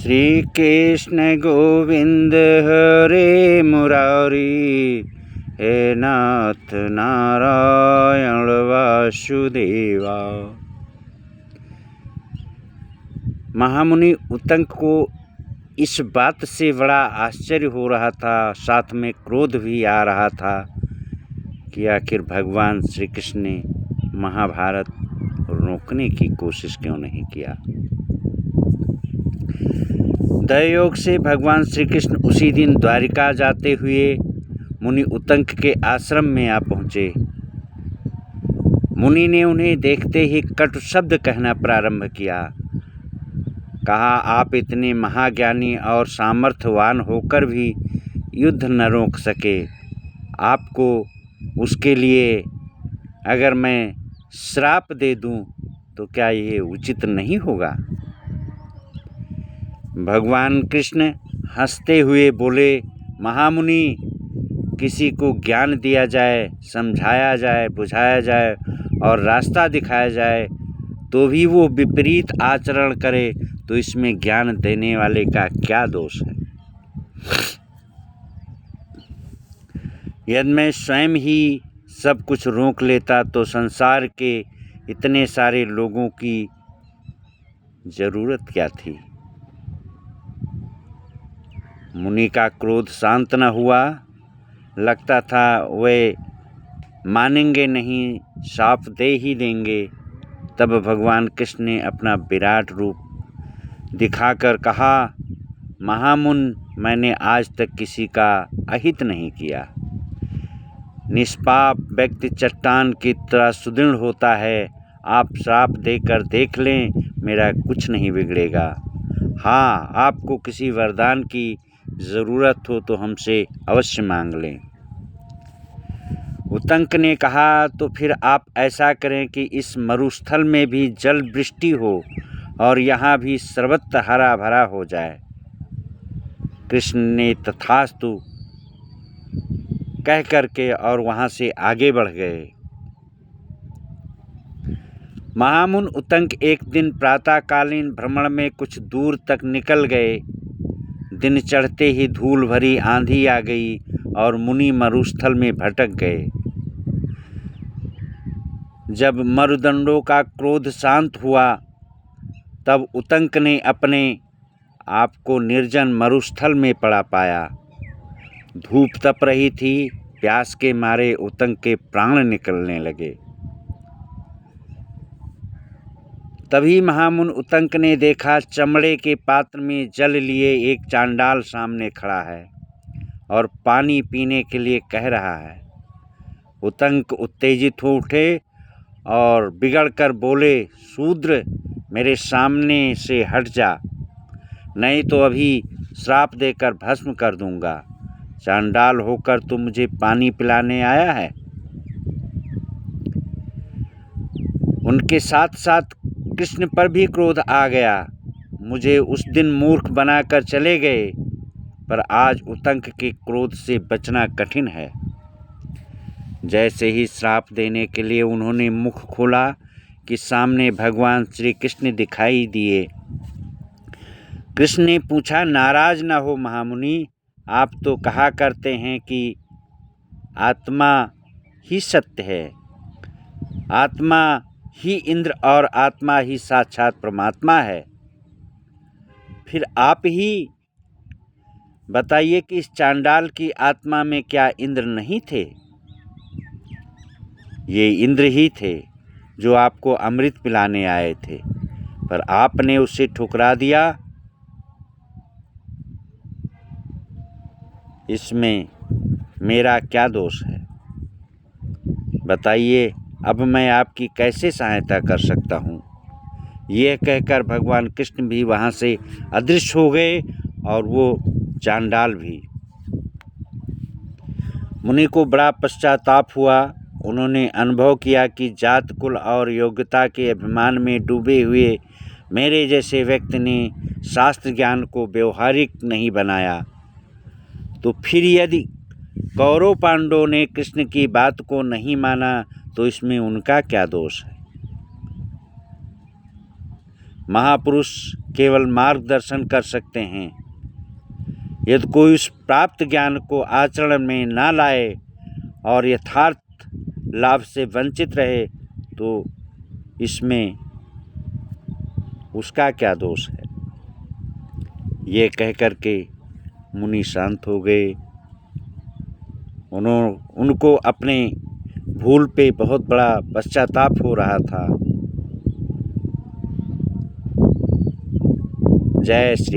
श्री कृष्ण गोविंद हरे मुरारी, हे नाथ नारायण वासुदेवा। महामुनि उतंक को इस बात से बड़ा आश्चर्य हो रहा था, साथ में क्रोध भी आ रहा था कि आखिर भगवान श्री कृष्ण ने महाभारत रोकने की कोशिश क्यों नहीं किया। दयोग से भगवान श्री कृष्ण उसी दिन द्वारिका जाते हुए मुनि उतंक के आश्रम में आ पहुँचे। मुनि ने उन्हें देखते ही कटु शब्द कहना प्रारंभ किया। कहा, आप इतने महाज्ञानी और सामर्थ्यवान होकर भी युद्ध न रोक सके, आपको उसके लिए अगर मैं श्राप दे दूं तो क्या ये उचित नहीं होगा। भगवान कृष्ण हंसते हुए बोले, महामुनि, किसी को ज्ञान दिया जाए, समझाया जाए, बुझाया जाए और रास्ता दिखाया जाए तो भी वो विपरीत आचरण करे तो इसमें ज्ञान देने वाले का क्या दोष है। यदि मैं स्वयं ही सब कुछ रोक लेता तो संसार के इतने सारे लोगों की जरूरत क्या थी। मुनि का क्रोध शांत न हुआ। लगता था वे मानेंगे नहीं, शाप दे ही देंगे। तब भगवान कृष्ण ने अपना विराट रूप दिखाकर कहा, महामुन, मैंने आज तक किसी का अहित नहीं किया। निष्पाप व्यक्ति चट्टान की तरह सुदृढ़ होता है। आप श्राप देकर देख लें, मेरा कुछ नहीं बिगड़ेगा। हाँ, आपको किसी वरदान की ज़रूरत हो तो हमसे अवश्य मांग लें। उतंक ने कहा, तो फिर आप ऐसा करें कि इस मरुस्थल में भी जल वृष्टि हो और यहाँ भी सर्वत्र हरा भरा हो जाए। कृष्ण ने तथास्तु कह करके और वहाँ से आगे बढ़ गए। महामुन उतंक एक दिन प्रातःकालीन भ्रमण में कुछ दूर तक निकल गए। दिन चढ़ते ही धूल भरी आंधी आ गई और मुनि मरुस्थल में भटक गए। जब मरुदंडों का क्रोध शांत हुआ तब उतंक ने अपने आप को निर्जन मरुस्थल में पड़ा पाया। धूप तप रही थी। प्यास के मारे उतंक के प्राण निकलने लगे। तभी महामुन उतंक ने देखा, चमड़े के पात्र में जल लिए एक चांडाल सामने खड़ा है और पानी पीने के लिए कह रहा है। उतंक उत्तेजित हो उठे और बिगड़कर बोले, शूद्र, मेरे सामने से हट जा, नहीं तो अभी श्राप देकर भस्म कर दूंगा। चांडाल होकर तू मुझे पानी पिलाने आया है। उनके साथ साथ कृष्ण पर भी क्रोध आ गया। मुझे उस दिन मूर्ख बनाकर चले गए, पर आज उतंक के क्रोध से बचना कठिन है। जैसे ही श्राप देने के लिए उन्होंने मुख खोला कि सामने भगवान श्री कृष्ण दिखाई दिए। कृष्ण ने पूछा, नाराज न हो महामुनि, आप तो कहा करते हैं कि आत्मा ही सत्य है, आत्मा ही इंद्र और आत्मा ही साक्षात परमात्मा है। फिर आप ही बताइए कि इस चांडाल की आत्मा में क्या इंद्र नहीं थे। ये इंद्र ही थे जो आपको अमृत पिलाने आए थे, पर आपने उसे ठुकरा दिया। इसमें मेरा क्या दोष है, बताइए। अब मैं आपकी कैसे सहायता कर सकता हूँ। यह कहकर भगवान कृष्ण भी वहाँ से अदृश्य हो गए और वो चांडाल भी। मुनि को बड़ा पश्चाताप हुआ। उन्होंने अनुभव किया कि जात कुल और योग्यता के अभिमान में डूबे हुए मेरे जैसे व्यक्ति ने शास्त्र ज्ञान को व्यवहारिक नहीं बनाया, तो फिर यदि कौरव पांडवों ने कृष्ण की बात को नहीं माना तो इसमें उनका क्या दोष है। महापुरुष केवल मार्गदर्शन कर सकते हैं। यदि कोई उस प्राप्त ज्ञान को आचरण में ना लाए और यथार्थ लाभ से वंचित रहे तो इसमें उसका क्या दोष है। ये कह कर के मुनि शांत हो गए। उनको अपने भूल पे बहुत बड़ा पश्चाताप हो रहा था। जय श्री